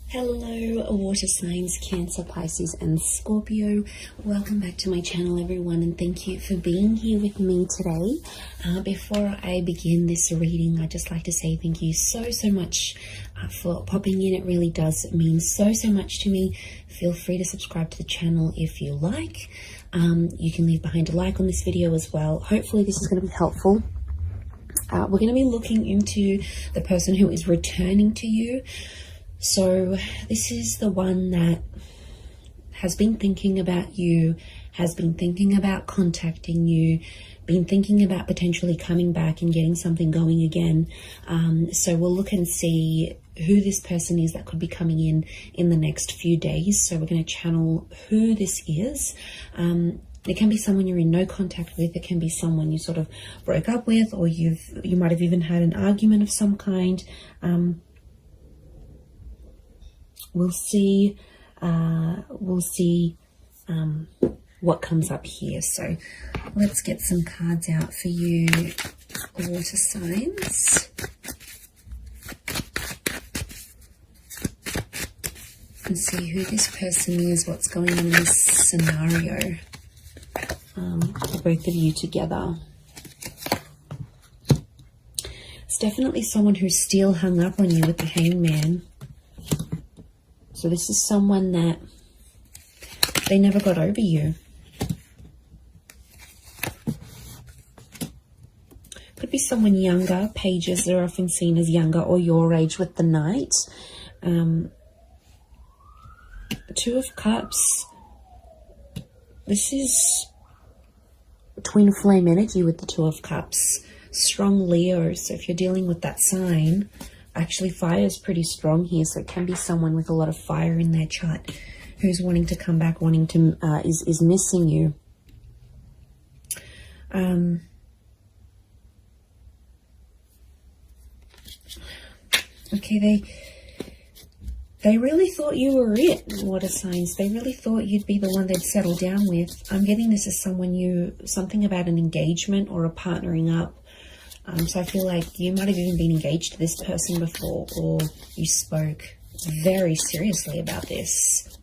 Hello water signs, Cancer, Pisces and Scorpio. Welcome back to my channel everyone, and thank you for being here with me today. Before I begin this reading, I'd just like to say thank you so much for popping in. It really does mean so much to me. Feel free to subscribe to the channel if you like. You can leave behind a like on this video as well. Hopefully this is going to be helpful. We're going to be looking into the person who is returning to you. So this is the one that has been thinking about you, has been thinking about contacting you, been thinking about potentially coming back and getting something going again. So we'll look and see who this person is that could be coming in the next few days. So we're going to channel who this is. It can be someone you're in no contact with. It can be someone you sort of broke up with, or you might have even had an argument of some kind. We'll see what comes up here. So let's get some cards out for you, water signs, and see who this person is, what's going on in this scenario for both of you together. It's definitely someone who's still hung up on you with the Hangman. So this is someone that they never got over you. Could be someone younger. Pages are often seen as younger or your age with the Knight. Two of Cups. This is twin flame energy with the Two of Cups. Strong Leo. So if you're dealing with that sign, actually fire is pretty strong here, so it can be someone with a lot of fire in their chart who's wanting to come back, wanting to is missing you. Okay, they really thought you were it, water signs. They really thought you'd be the one they'd settle down with. I'm getting this as something about an engagement or a partnering up. So I feel like you might have even been engaged to this person before, or you spoke very seriously about this.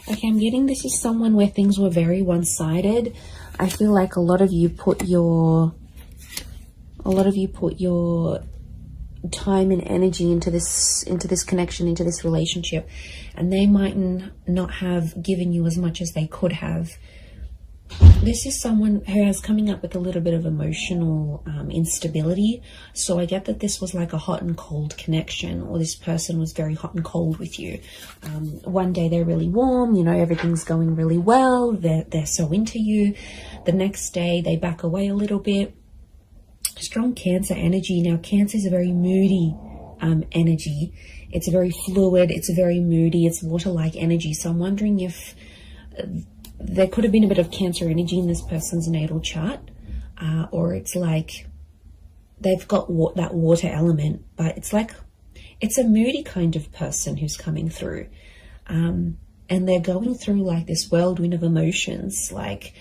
Okay, I'm getting this is someone where things were very one-sided. I feel like a lot of you put your time and energy into this connection, into this relationship, and they might not have given you as much as they could have. This is someone who is coming up with a little bit of emotional instability. So I get that this was like a hot and cold connection, or this person was very hot and cold with you. One day they're really warm, you know, everything's going really well, they're so into you. The next day they back away a little bit. Strong Cancer energy. Now, Cancer is a very moody energy. It's very fluid. It's very moody. It's water-like energy. So I'm wondering if there could have been a bit of Cancer energy in this person's natal chart, or it's like they've got that water element, but it's a moody kind of person who's coming through, and they're going through like this whirlwind of emotions. Like,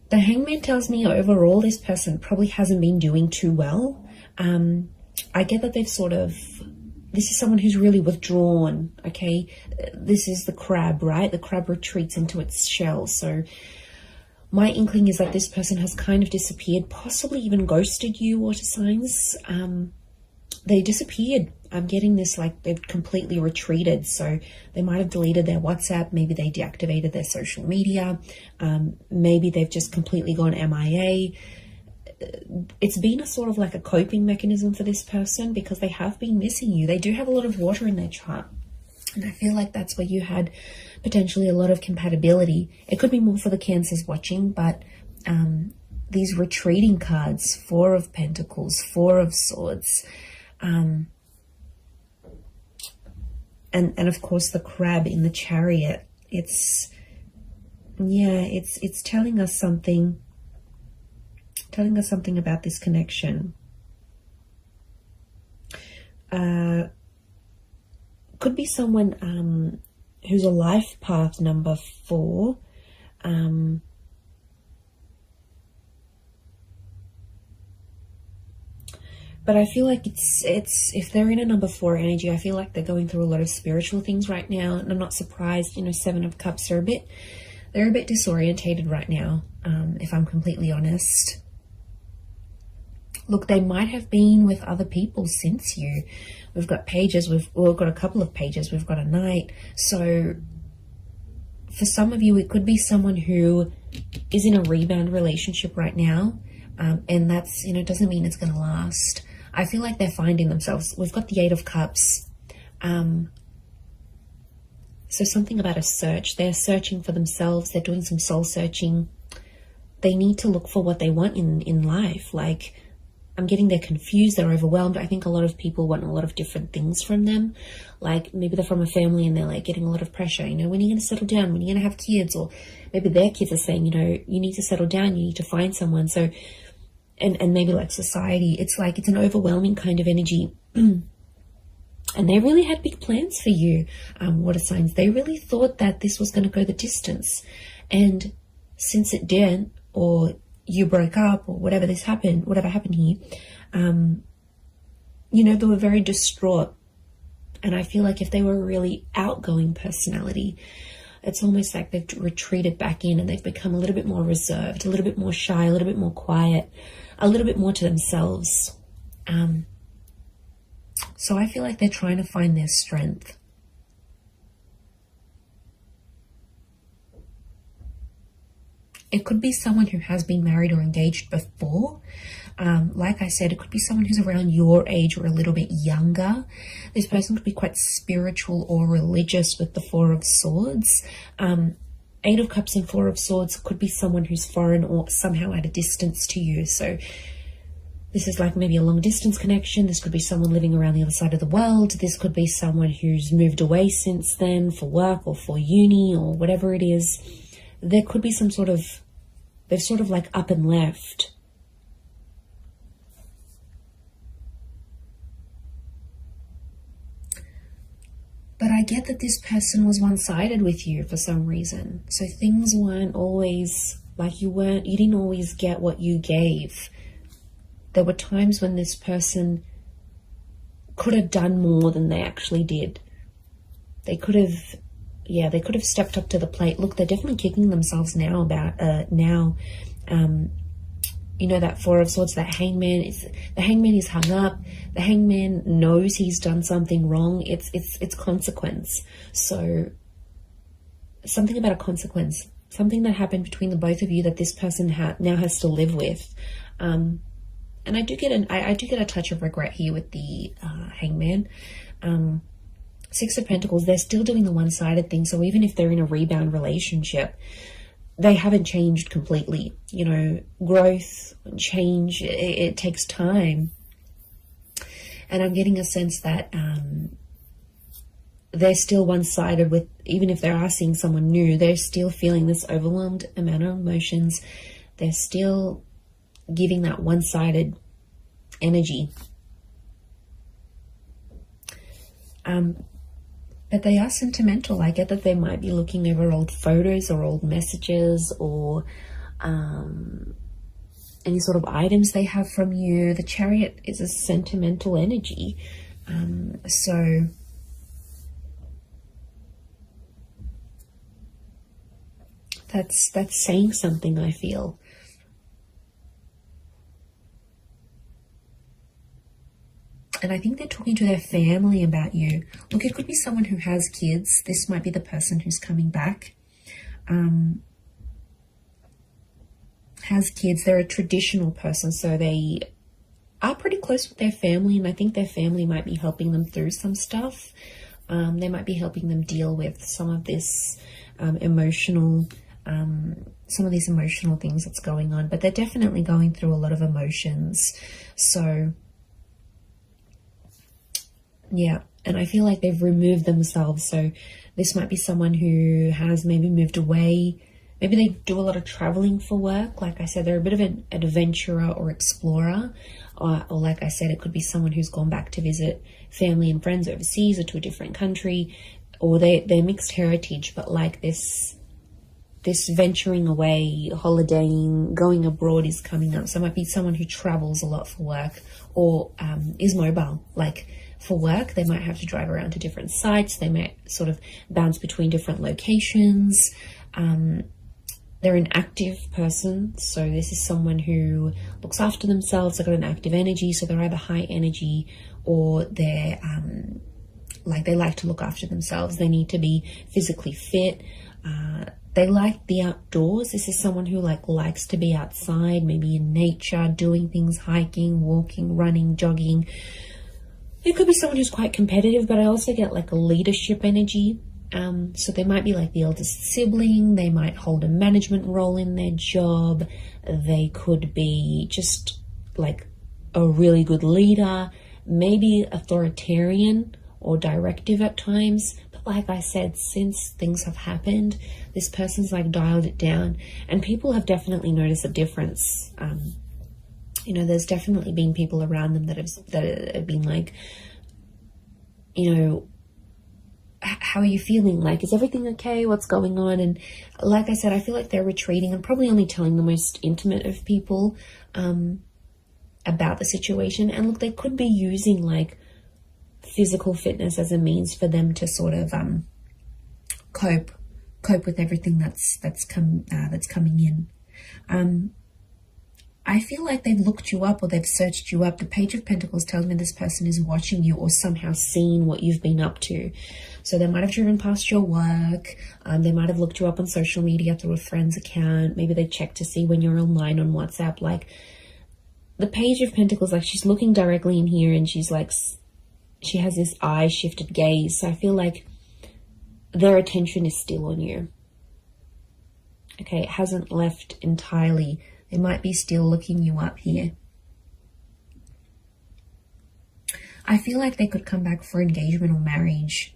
the Hangman tells me overall this person probably hasn't been doing too well. I get that this is someone who's really withdrawn, okay? This is the crab, right? The crab retreats into its shell. So my inkling is that this person has kind of disappeared, possibly even ghosted you, water signs. They disappeared. I'm getting this like they've completely retreated. So they might have deleted their WhatsApp. Maybe they deactivated their social media. Maybe they've just completely gone MIA. It's been a sort of like a coping mechanism for this person because they have been missing you. They do have a lot of water in their chart. And I feel like that's where you had potentially a lot of compatibility. It could be more for the Cancers watching, but these retreating cards, Four of Pentacles, Four of Swords, and of course the crab in the Chariot. It's telling us something about this connection. Could be someone who's a life path number 4. But I feel like it's if they're in a number 4 energy, I feel like they're going through a lot of spiritual things right now. And I'm not surprised, 7 of Cups are they're a bit disorientated right now, if I'm completely honest. Look, they might have been with other people since you. We've got pages, we've got a couple of pages, we've got a knight. So for some of you, it could be someone who is in a rebound relationship right now. And that's, doesn't mean it's going to last. I feel like they're finding themselves. We've got the 8 of Cups. So something about a search. They're searching for themselves. They're doing some soul searching. They need to look for what they want in life. Like, I'm getting they're confused. They're overwhelmed. I think a lot of people want a lot of different things from them. Like, maybe they're from a family and they're like getting a lot of pressure. When are you going to settle down? When are you going to have kids? Or maybe their kids are saying, you need to settle down. You need to find someone. So, and maybe like society, it's like, it's an overwhelming kind of energy. And they really had big plans for you, water signs. They really thought that this was going to go the distance. And since it didn't, or you broke up, or whatever happened here, they were very distraught. And I feel like if they were a really outgoing personality, it's almost like they've retreated back in and they've become a little bit more reserved, a little bit more shy, a little bit more quiet, a little bit more to themselves. So I feel like they're trying to find their strength. It could be someone who has been married or engaged before. Like I said, it could be someone who's around your age or a little bit younger. This person could be quite spiritual or religious with the 4 of Swords. 8 of Cups and 4 of Swords could be someone who's foreign or somehow at a distance to you. So this is like maybe a long distance connection. This could be someone living around the other side of the world. This could be someone who's moved away since then for work or for uni or whatever it is. There could be some sort of, they've sort of like up and left. But I get that this person was one-sided with you for some reason. So things weren't always like you didn't always get what you gave. There were times when this person could have done more than they actually did. They could have stepped up to the plate. Look, they're definitely kicking themselves now about that 4 of Swords, the hangman is hung up. The hangman knows he's done something wrong. It's consequence. So something about a consequence, something that happened between the both of you that this person now has to live with. And I do get a touch of regret here with the hangman. 6 of Pentacles, they're still doing the one-sided thing. So even if they're in a rebound relationship, they haven't changed completely. Growth, change, it takes time. And I'm getting a sense that they're still one-sided with, even if they are seeing someone new, they're still feeling this overwhelmed amount of emotions. They're still giving that one-sided energy. But they are sentimental. I get that they might be looking over old photos or old messages or any sort of items they have from you. The Chariot is a sentimental energy. So that's saying something, I feel. And I think they're talking to their family about you. Look, it could be someone who has kids. This might be the person who's coming back. Has kids. They're a traditional person, so they are pretty close with their family, and I think their family might be helping them through some stuff. They might be helping them deal with some of this emotional things that's going on, but they're definitely going through a lot of emotions. So yeah, and I feel like they've removed themselves. So this might be someone who has maybe moved away. Maybe they do a lot of traveling for work. Like I said, they're a bit of an adventurer or explorer. Or like I said, it could be someone who's gone back to visit family and friends overseas or to a different country. or they're mixed heritage, but like this venturing away, holidaying, going abroad is coming up. So it might be someone who travels a lot for work, or is mobile. Like for work, they might have to drive around to different sites. They might sort of bounce between different locations. They're an active person. So this is someone who looks after themselves. They've got an active energy. So they're either high energy, or they're like they like to look after themselves. They need to be physically fit. They like the outdoors. This is someone who likes to be outside, maybe in nature, doing things, hiking, walking, running, jogging. It could be someone who's quite competitive, but I also get like a leadership energy. So they might be like the eldest sibling. They might hold a management role in their job. They could be just like a really good leader, maybe authoritarian or directive at times. But like I said, since things have happened, this person's like dialed it down, and people have definitely noticed a difference. You know, there's definitely been people around them that have been like, you know, how are you feeling? Like, is everything okay? What's going on? And like I said, I feel like they're retreating and probably only telling the most intimate of people about the situation. And look, they could be using like physical fitness as a means for them to sort of cope with everything that's coming in. I feel like they've looked you up, or they've searched you up. The Page of Pentacles tells me this person is watching you, or somehow seen what you've been up to. So they might have driven past your work. They might have looked you up on social media through a friend's account. Maybe they checked to see when you're online on WhatsApp. Like, the Page of Pentacles, like, she's looking directly in here, and she's like, she has this eye shifted gaze. So I feel like their attention is still on you. Okay, it hasn't left entirely. They might be still looking you up here. I feel like they could come back for engagement or marriage.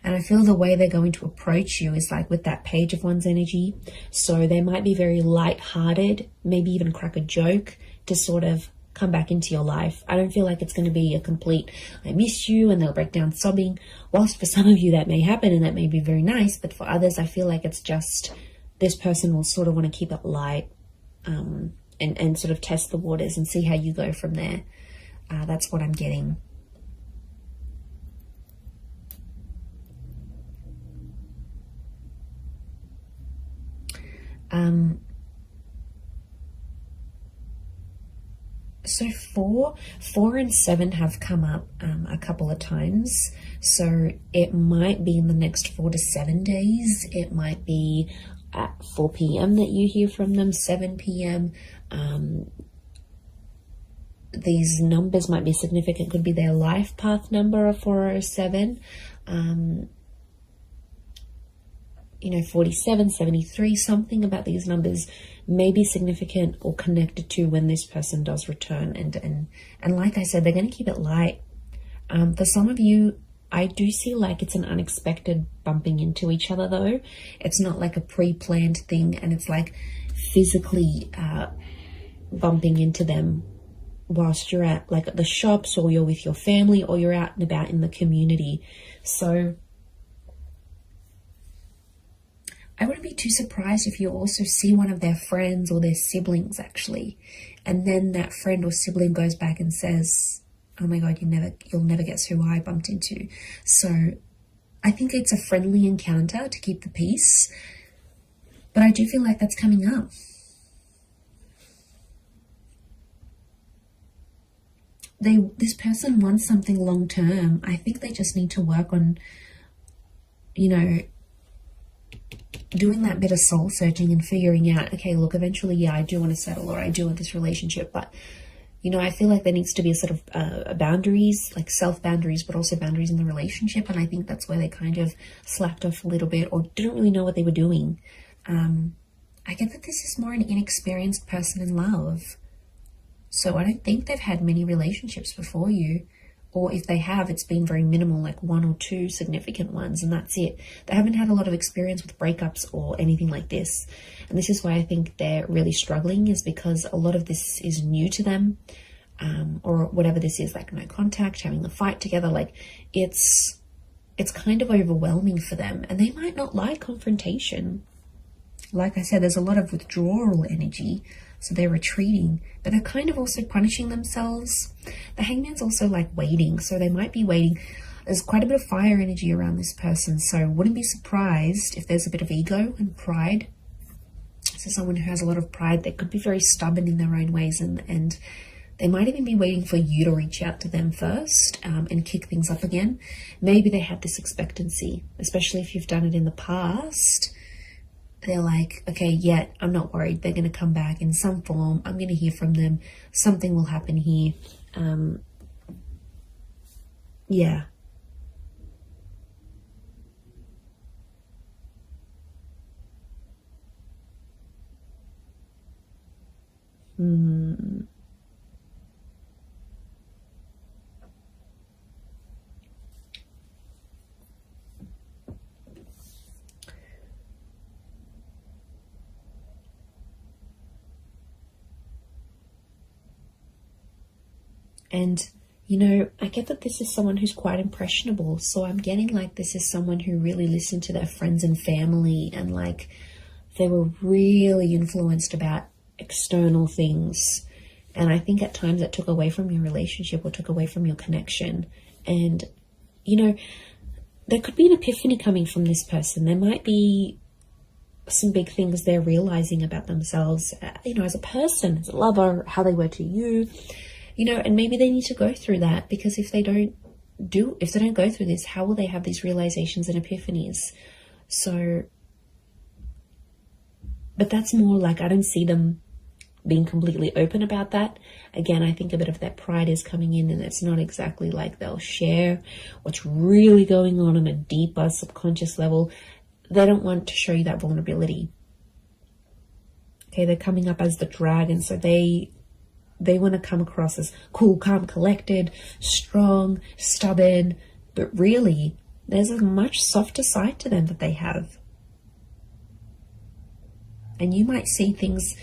And I feel the way they're going to approach you is like with that Page of Wands energy. So they might be very light-hearted, maybe even crack a joke to sort of come back into your life. I don't feel like it's going to be a complete, I miss you, and they'll break down sobbing. Whilst for some of you that may happen and that may be very nice, but for others, I feel like it's just this person will sort of want to keep it light. And sort of test the waters and see how you go from there. That's what I'm getting. So 4 and 7 have come up a couple of times. So it might be in the next 4 to 7 days. It might be at 4 p.m. that you hear from them, 7 p.m. These numbers might be significant. Could be their life path number of 407. You know, 47, 73, something about these numbers may be significant or connected to when this person does return. And like I said, they're going to keep it light. For some of you, I do see like it's an unexpected bumping into each other though. It's not like a pre-planned thing, and it's like physically bumping into them whilst you're at like at the shops, or you're with your family, or you're out and about in the community. So I wouldn't be too surprised if you also see one of their friends or their siblings actually, and then that friend or sibling goes back and says, oh my God, you'll never guess who I bumped into. So I think it's a friendly encounter to keep the peace, but I do feel like that's coming up. This person wants something long term. I think they just need to work on, you know, doing that bit of soul searching and figuring out, okay, look, eventually, yeah, I do want to settle, or I do want this relationship, but you know, I feel like there needs to be a sort of boundaries, like self-boundaries, but also boundaries in the relationship. And I think that's where they kind of slacked off a little bit, or didn't really know what they were doing. I get that this is more an inexperienced person in love. So I don't think they've had many relationships before you. Or if they have, it's been very minimal, like 1 or 2 significant ones, and that's it. They haven't had a lot of experience with breakups or anything like this. And this is why I think they're really struggling, is because a lot of this is new to them, or whatever this is, like no contact, having a fight together. Like it's it's kind of overwhelming for them, and they might not like confrontation. Like I said, there's a lot of withdrawal energy, so they're retreating, but they're kind of also punishing themselves. The Hangman's also like waiting, so they might be waiting. There's quite a bit of fire energy around this person, so wouldn't be surprised if there's a bit of ego and pride. So someone who has a lot of pride, they could be very stubborn in their own ways, and they might even be waiting for you to reach out to them first and kick things up again. Maybe they have this expectancy, especially if you've done it in the past. They're like, okay, yeah, I'm not worried. They're going to come back in some form. I'm going to hear from them. Something will happen here. Yeah. And, you know, I get that this is someone who's quite impressionable. So I'm getting like this is someone who really listened to their friends and family, and like they were really influenced about external things. And I think at times it took away from your relationship or took away from your connection. And, you know, there could be an epiphany coming from this person. There might be some big things they're realizing about themselves, you know, as a person, as a lover, how they were to you. You know, and maybe they need to go through that, because if they don't go through this, how will they have these realizations and epiphanies? So, but that's more like, I don't see them being completely open about that. Again, I think a bit of that pride is coming in, and it's not exactly like they'll share what's really going on a deeper subconscious level. They don't want to show you that vulnerability. Okay, they're coming up as the dragon, so they want to come across as cool, calm, collected, strong, stubborn, but really there's a much softer side to them that they have. And you might see things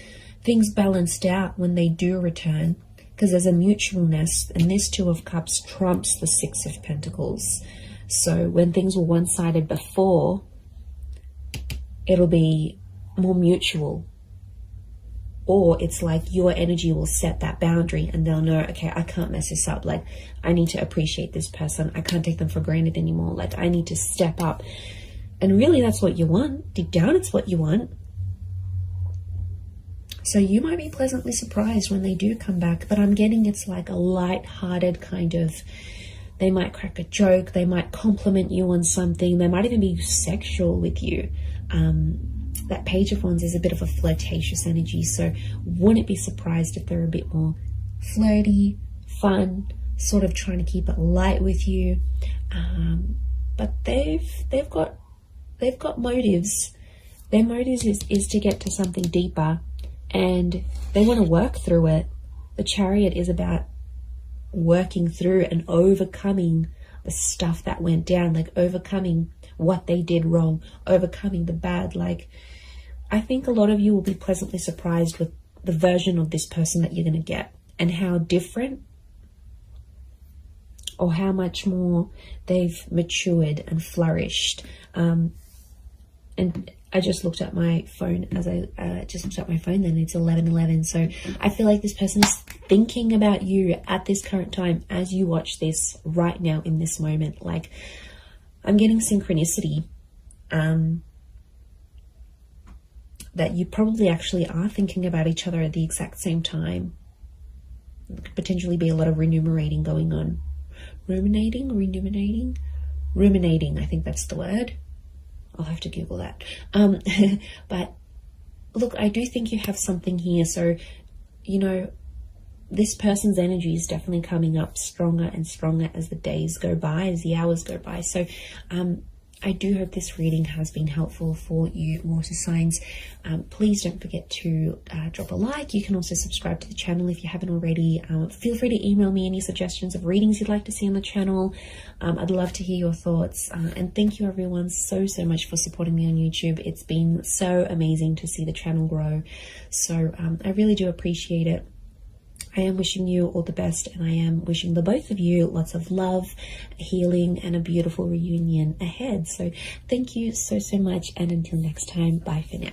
balanced out when they do return, because there's a mutualness, and this Two of Cups trumps the Six of Pentacles. So when things were one-sided before, it'll be more mutual. Or it's like your energy will set that boundary, and they'll know, okay, I can't mess this up. Like, I need to appreciate this person. I can't take them for granted anymore. Like, I need to step up. And really, that's what you want. Deep down, it's what you want. So you might be pleasantly surprised when they do come back. But I'm getting it's like a light-hearted kind of, they might crack a joke. They might compliment you on something. They might even be sexual with you. That Page of Wands is a bit of a flirtatious energy, so wouldn't be surprised if they're a bit more flirty, fun, sort of trying to keep it light with you. But they've got motives. Their motives is to get to something deeper, and they want to work through it. The Chariot is about working through and overcoming the stuff that went down, like overcoming what they did wrong, overcoming the bad. Like, I think a lot of you will be pleasantly surprised with the version of this person that you're going to get, and how different or how much more they've matured and flourished. And I just looked at my phone then it's 11:11. So I feel like this person is thinking about you at this current time as you watch this right now in this moment. Like, I'm getting synchronicity, that you probably actually are thinking about each other at the exact same time. There could potentially be a lot of ruminating going on. Ruminating, I think that's the word. I'll have to Google that. But look, I do think you have something here. So, you know, this person's energy is definitely coming up stronger and stronger as the days go by, as the hours go by. So I do hope this reading has been helpful for you, water signs. Please don't forget to drop a like. You can also subscribe to the channel if you haven't already. Feel free to email me any suggestions of readings you'd like to see on the channel. I'd love to hear your thoughts. And thank you everyone so much for supporting me on YouTube. It's been so amazing to see the channel grow. So I really do appreciate it. I am wishing you all the best, and I am wishing the both of you lots of love, healing, and a beautiful reunion ahead. So thank you so much, and until next time, bye for now.